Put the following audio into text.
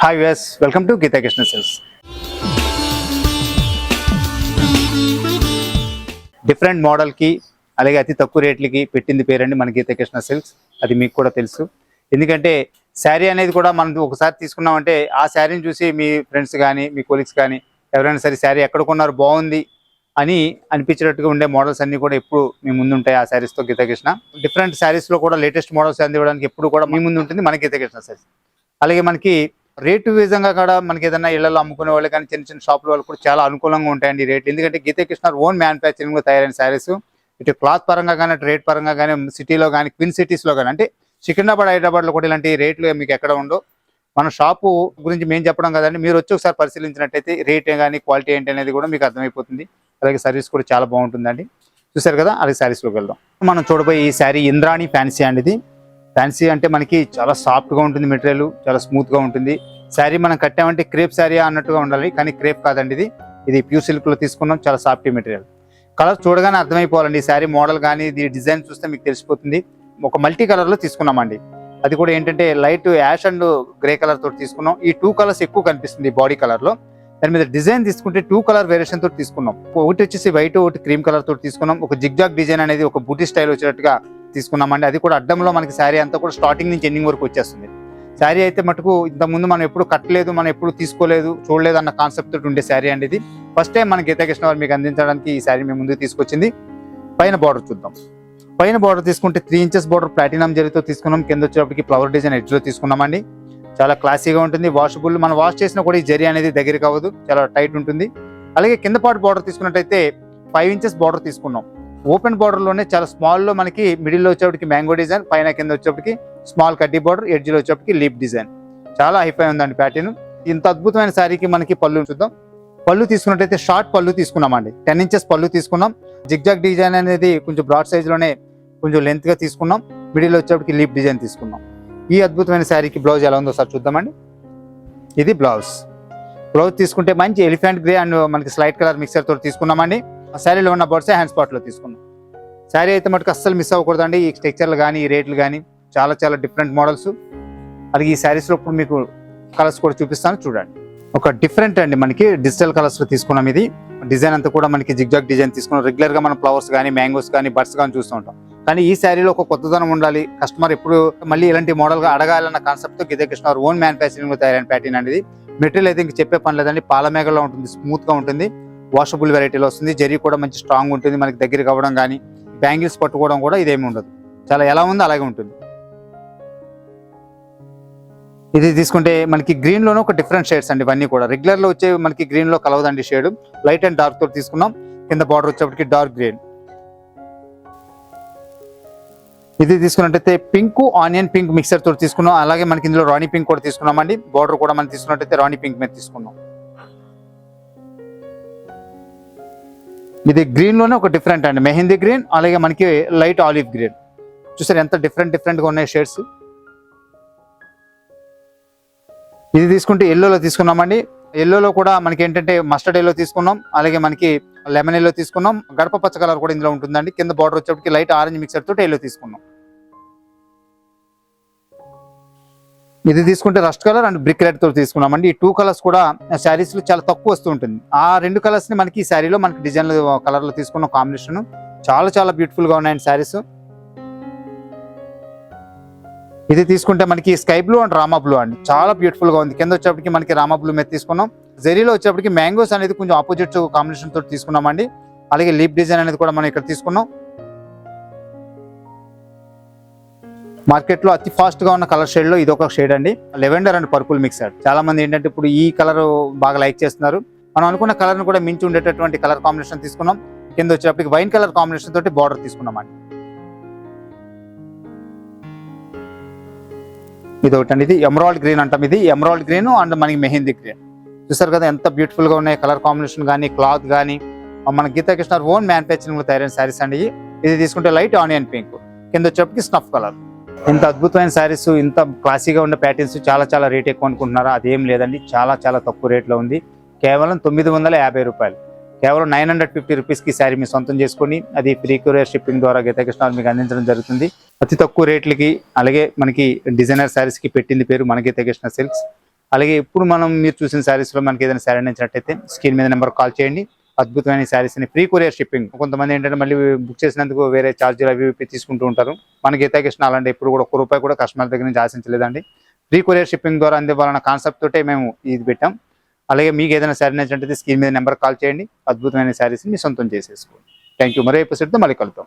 Hi viewers, welcome to Geeta Krishna silks. Different మోడల్కి అలాగే అతి తక్కువ రేట్లకి పెట్టింది పేరండి మన గీతా కృష్ణ సిల్క్స్. అది మీకు కూడా తెలుసు. ఎందుకంటే శారీ అనేది కూడా మనం ఒకసారి తీసుకున్నామంటే ఆ శారీని చూసి మీ ఫ్రెండ్స్ కానీ మీ కొలీగ్స్ కానీ ఎవరైనా సరే శారీ ఎక్కడ కొన్నారు బాగుంది అని అనిపించేటట్టుగా ఉండే మోడల్స్ అన్ని కూడా ఎప్పుడు మీ ముందు ఉంటాయి. ఆ శారీస్తో గీతా కృష్ణ డిఫరెంట్ శారీస్లో కూడా లేటెస్ట్ మోడల్స్ అందివ్వడానికి ఎప్పుడు కూడా మీ ముందు ఉంటుంది మన గీతా కృష్ణ శారీస్. అలాగే మనకి రేటు విధంగా కూడా మనకి ఏదైనా ఇళ్లలో అమ్ముకునే వాళ్ళు కానీ చిన్న చిన్న షాపుల వాళ్ళు కూడా చాలా అనుకూలంగా ఉంటాయండి రేట్లు. ఎందుకంటే గీతా కృష్ణ ఓన్ మ్యానుఫ్యాక్చరింగ్లో తయారైన శారీస్ ఇటు క్లాత్ పరంగా కానీ అటు రేట్ పరంగా కానీ సిటీలో కానీ క్విన్ సిటీస్లో కానీ అంటే సికింద్రాబాద్ హైదరాబాద్లో కూడా ఇలాంటి రేట్లు మీకు ఎక్కడ ఉండవు. మన షాపు గురించి మేము చెప్పడం కదండి, మీరు వచ్చి ఒకసారి పరిశీలించినట్టయితే రేట్ కానీ క్వాలిటీ ఏంటి అనేది కూడా మీకు అర్థమైపోతుంది. అలాగే సర్వీస్ కూడా చాలా బాగుంటుందండి. చూసారు కదా, అలాగే శారీస్లోకి వెళ్దాం. మనం చూడబోయే ఈ శారీ ఇంద్రాణి ఫ్యాన్సీ అండి. ఇది ఫ్యాన్సీ అంటే మనకి చాలా సాఫ్ట్గా ఉంటుంది, మెటీరియల్ చాలా స్మూత్గా ఉంటుంది. శారీ మనం కట్టామంటే క్రేప్ శారీ అన్నట్టుగా ఉండాలి, కానీ క్రేప్ కాదండి. ఇది ప్యూర్ సిల్క్లో తీసుకున్నాం, చాలా సాఫ్ట్ మెటీరియల్. కలర్ చూడగానే అర్థమైపోవాలండి. ఈ శారీ మోడల్ కానీ ఇది డిజైన్ చూస్తే మీకు తెలిసిపోతుంది. ఒక మల్టీ కలర్లో తీసుకున్నామండి. అది కూడా ఏంటంటే light ash and grey colour తోటి తీసుకున్నాం. ఈ 2 కలర్స్ ఎక్కువ కనిపిస్తుంది బాడీ కలర్లో. దాని మీద డిజైన్ తీసుకుంటే 2 కలర్ వేరియేషన్ తోటి తీసుకున్నాం. ఒకటి వచ్చేసి వైట్, ఒకటి క్రీమ్ కలర్ తోటి తీసుకున్నాం. ఒక జిగ్జాగ్ డిజైన్ అనేది ఒక బూటీ స్టైల్ వచ్చేటట్టుగా తీసుకున్నామండి. అది కూడా అడ్డంలో మనకి శారీ అంతా కూడా స్టార్టింగ్ నుంచి ఎండింగ్ వరకు వచ్చేస్తుంది. శారీ అయితే మటుకు ఇంతకుముందు మనం ఎప్పుడు కట్టలేదు, మనం ఎప్పుడు తీసుకోలేదు, చూడలేదు అన్న కాన్సెప్ట్ తోటి ఉండే శారీ అండి. ఇది ఫస్ట్ టైం మన గీతా కృష్ణ వారు మీకు అందించడానికి ఈ శారీ మేము ముందుకు తీసుకొచ్చింది. పైన బార్డర్ చూద్దాం. పైన బార్డర్ తీసుకుంటే 3 ఇంచెస్ బార్డర్ ప్లాటినం జరీతో తీసుకున్నాం. కింద వచ్చేటప్పటికి ఫ్లవర్ డిజైన్ ఎడ్జ్లో తీసుకున్నామండి. చాలా క్లాసీగా ఉంటుంది. వాషబుల్, మనం వాష్ చేసినా కూడా ఈ జరీ అనేది దగ్గరికి అవ్వదు, చాలా టైట్ ఉంటుంది. అలాగే కింద పాటు బార్డర్ తీసుకున్నట్టయితే 5 ఇంచెస్ బార్డర్ తీసుకున్నాం. ఓపెన్ బార్డర్లోనే చాలా స్మాల్లో మనకి మిడిల్లో వచ్చేప్పటికి మ్యాంగో డిజైన్, పైన కింద వచ్చేప్పటికి స్మాల్ కడ్డీ బార్డర్, ఎడ్జ్లో వచ్చేప్పటికి లీప్ డిజైన్. చాలా హైఫై ఉందండి ప్యాటర్న్. ఇంత అద్భుతమైన శారీకి మనకి పళ్ళు చూద్దాం. పళ్ళు తీసుకున్నట్టయితే షార్ట్ పళ్ళు తీసుకున్నామండి. 10 ఇంచెస్ పళ్ళు తీసుకున్నాం. జిగ్జాగ్ డిజైన్ అనేది కొంచెం బ్రాడ్ సైజులోనే కొంచెం లెంత్గా తీసుకున్నాం. మిడిల్లో వచ్చేప్పటికి లీప్ డిజైన్ తీసుకున్నాం. ఈ అద్భుతమైన శారీకి బ్లౌజ్ ఎలా ఉందో ఒకసారి చూద్దామండి. ఇది బ్లౌజ్. బ్లౌజ్ తీసుకుంటే మంచి ఎలిఫెంట్ గ్రే అండ్ మనకి స్లైట్ కలర్ మిక్సర్ తోటి తీసుకున్నామండి. ఆ శారీలో ఉన్న బర్డ్సే హ్యాండ్ స్పాట్లో తీసుకున్నాం. శారీ అయితే మటుకు అస్సలు మిస్ అవ్వకూడదండి. ఈ స్ట్రక్చర్లు కానీ ఈ రేట్లు కానీ చాలా చాలా డిఫరెంట్ మోడల్స్. అలాగే ఈ శారీస్లో ఇప్పుడు మీకు కలర్స్ కూడా చూపిస్తాను, చూడండి. ఒక డిఫరెంట్ అండి, మనకి డిజిటల్ కలర్స్లో తీసుకున్నాం. ఇది డిజైన్ అంతా కూడా మనకి జిగ్జాగ్ డిజైన్ తీసుకున్నాం. రెగ్యులర్గా మనం ఫ్లవర్స్ కానీ మ్యాంగోస్ కానీ బర్డ్స్ కానీ చూస్తూ ఉంటాం. కానీ ఈ శారీలో ఒక కొత్తదనం ఉండాలి. కస్టమర్ ఎప్పుడు మళ్ళీ ఇలాంటి మోడల్గా అడగాలన్న కాన్సెప్ట్తో గీతా కృష్ణ వారు ఓన్ మ్యానుఫ్యాక్చరింగ్లో తయారైన ప్యాటర్న్ అనేది. మెటీరియల్ అయితే ఇంక చెప్పే పని లేదండి. పాలమేఘలో ఉంటుంది, స్మూత్గా ఉంటుంది, వాషబుల్ వెరైటీలో వస్తుంది. జరీ కూడా మంచి స్ట్రాంగ్ ఉంటుంది. మనకి దగ్గరికి అవ్వడం కానీ బ్యాంగిల్స్ పట్టుకోవడం కూడా ఇదేమి ఉండదు. చాలా ఎలా ఉందో అలాగే ఉంటుంది. ఇది తీసుకుంటే మనకి గ్రీన్లోనే ఒక డిఫరెంట్ షేడ్స్ అండి. ఇవన్నీ కూడా రెగ్యులర్లో వచ్చే మనకి గ్రీన్లో కలవదండి షేడ్. లైట్ అండ్ డార్క్ తోటి తీసుకున్నాం. కింద బార్డర్ వచ్చేప్పటికి డార్క్ గ్రీన్. ఇది తీసుకున్నట్టయితే పింక్, ఆనియన్ పింక్ మిక్సర్ తోటి తీసుకున్నాం. అలాగే మనకి ఇందులో రాణి పింక్ కూడా తీసుకున్నామండి. బార్డర్ కూడా మనం తీసుకున్నట్టయితే రాణి పింక్ మీద తీసుకున్నాం. ఇది గ్రీన్లోనే ఒక డిఫరెంట్ అండి, మెహందీ గ్రీన్, అలాగే మనకి లైట్ ఆలివ్ గ్రీన్. చూసారు ఎంత డిఫరెంట్గా ఉన్నాయి షేడ్స్. ఇది తీసుకుంటే ఎల్లోలో తీసుకున్నామండి. ఎల్లోలో కూడా మనకి ఏంటంటే మస్టర్డ్ ఎల్లో తీసుకున్నాం. అలాగే మనకి లెమన్ ఎల్లో తీసుకున్నాం. గడప పచ్చ కలర్ కూడా ఇందులో ఉంటుందండి. కింద బార్డర్ వచ్చేప్పటికి లైట్ ఆరెంజ్ మిక్సర్ తోటి ఎల్లో తీసుకున్నాం. ఇది తీసుకుంటే rust colour and brick red తోటి తీసుకున్నామండి. ఈ 2 కలర్స్ కూడా శారీస్లో చాలా తక్కువ వస్తూ ఉంటుంది. ఆ 2 కలర్స్ని మనకి ఈ శారీలో మనకి డిజైన్లో కలర్లో తీసుకున్న కాంబినేషన్ చాలా చాలా బ్యూటిఫుల్గా ఉన్నాయండి శారీస్. ఇది తీసుకుంటే మనకి sky blue and Rama blue అండి, చాలా బ్యూటిఫుల్ గా ఉంది. కింద వచ్చేప్పటికి మనకి రామా బ్లూ మీద తీసుకున్నాం. జరీలో వచ్చేప్పటికి మ్యాంగోస్ అనేది కొంచెం ఆపోజిట్ కాంబినేషన్ తోటి తీసుకున్నామండి. అలాగే లీప్ డిజైన్ అనేది కూడా మనం ఇక్కడ తీసుకున్నాం. మార్కెట్ లో అతి ఫాస్ట్ గా ఉన్న కలర్ షేడ్ లో ఇది ఒక షేడ్ అండి, లెవెండర్ అండ్ పర్పుల్ మిక్సర్. చాలా మంది ఏంటంటే ఇప్పుడు ఈ కలర్ బాగా లైక్ చేస్తున్నారు. మనం అనుకున్న కలర్ ను కూడా మించి ఉండేటటువంటి కలర్ కాంబినేషన్ తీసుకున్నాం. కింద వచ్చేప్పటికి వైన్ కలర్ కాంబినేషన్ తోటి బార్డర్ తీసుకున్నామండి. ఇది ఒకటి అండి, ఇది ఎమరాల్డ్ గ్రీన్ అంటాం. ఇది ఎమరాల్డ్ గ్రీన్ అండ్ మనకి మెహందీ గ్రీన్. చూసారు కదా ఎంత బ్యూటిఫుల్ గా ఉన్నాయి కలర్ కాంబినేషన్ కానీ క్లాత్ కానీ. మన గీతా కృష్ణ ఓన్ మ్యానుఫ్యాక్చరింగ్ లో తయారైన శారీస్ అండి. ఇది తీసుకుంటే లైట్ ఆనియన్ పింక్, కింద వచ్చేప్పటికి స్నఫ్ కలర్. ఇంత అద్భుతమైన శారీస్, ఇంత క్లాసీగా ఉన్న ప్యాటర్న్స్ చాలా చాలా రేట్ ఎక్కువ అనుకుంటున్నారా? అదేం లేదండి, చాలా చాలా తక్కువ రేట్లో ఉంది. కేవలం 950 రూపాయలు, కేవలం 950 రూపీస్కి శారీ మీ సొంతం చేసుకొని అది ఫ్రీ కొరియర్ షిప్పింగ్ ద్వారా గీతా కృష్ణ మీకు అందించడం జరుగుతుంది. అతి తక్కువ రేట్లకి అలాగే మనకి డిజైనర్ శారీస్కి పెట్టింది పేరు మన గీతా కృష్ణ సిల్క్స్. అలాగే ఇప్పుడు మీరు చూసిన శారీస్లో మనకి ఏదైనా శారీ నచ్చినట్టయితే స్క్రీన్ మీద నెంబర్ కాల్ చేయండి. అద్భుతమైన శారీస్ని ఫ్రీ కొరియర్ షిప్పింగ్. కొంతమంది ఏంటంటే మళ్ళీ బుక్ చేసినందుకు వేరే ఛార్జీలు అవి ఇవి తీసుకుంటూ ఉంటారు. మన గీతా కృష్ణ అలాంటి ఎప్పుడు కూడా ₹1 కూడా కస్టమర్ దగ్గర నుంచి ఆశించలేదండి. ఫ్రీ కొరియర్ షిప్పింగ్ ద్వారా అందివ్వాలన్న కాన్సెప్ట్ తోటే మేము ఇది పెట్టాం. అలాగే మీకు ఏదైనా శారీ నచ్చినట్టయితే స్క్రీన్ మీద నెంబర్ కాల్ చేయండి. అద్భుతమైన శారీస్ని మీ సొంతం చేసేసుకోండి. Thank you. మరో ఎపిసోడ్తో మళ్ళీ కలుద్దాం.